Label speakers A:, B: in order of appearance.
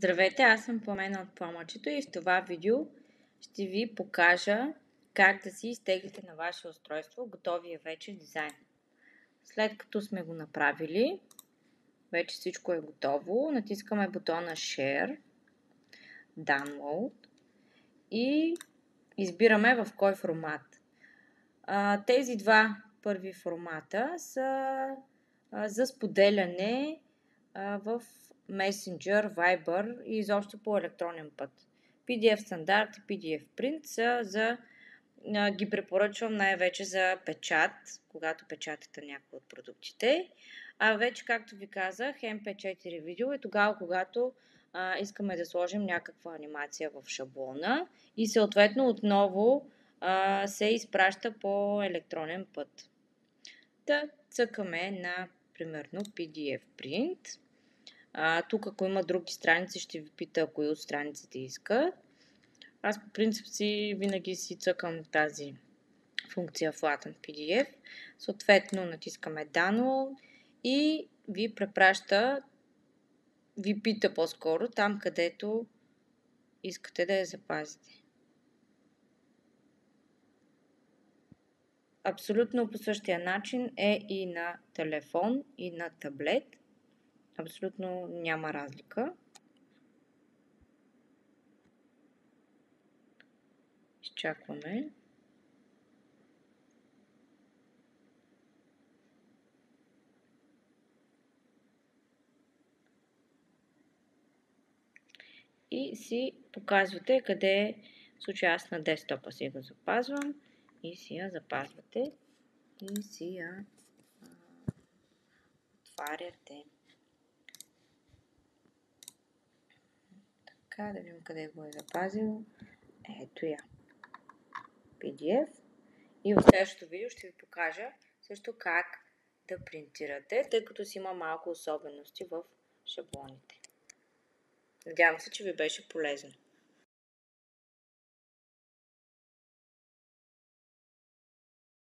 A: Здравейте, аз съм Пламена от Пламъчето и в това видео ще ви покажа как да си изтеглите на ваше устройство готовия вече дизайн. След като сме го направили, вече всичко е готово, натискаме бутона Share, Download и избираме в кой формат. Тези два първи формата са за споделяне в Messenger, Viber и изобщо по електронен път. PDF стандарт и PDF принт са ги препоръчвам най-вече за печат, когато печатате някои от продуктите. А вече, както ви казах, MP4 видео е тогава, когато искаме да сложим някаква анимация в шаблона и съответно отново се изпраща по електронен път. Да цъкаме на, примерно, PDF print. Тук, ако има други страници, ще ви пита кои от страниците иска. Аз по принцип винаги си цъкам тази функция Flatten PDF. Съответно, натискаме Download и ви препраща, ви пита по-скоро там, където искате да я запазите. Абсолютно по същия начин е и на телефон, и на таблет. Абсолютно няма разлика. Изчакваме. И си показвате къде, в случая аз на десктопа си го запазвам и си я запазвате и си я отваряте. Така, да видим къде го е запазил. Ето я. PDF. И в следващото видео ще ви покажа също как да принтирате, тъй като си има малко особености в шаблоните. Надявам се, че ви беше полезно.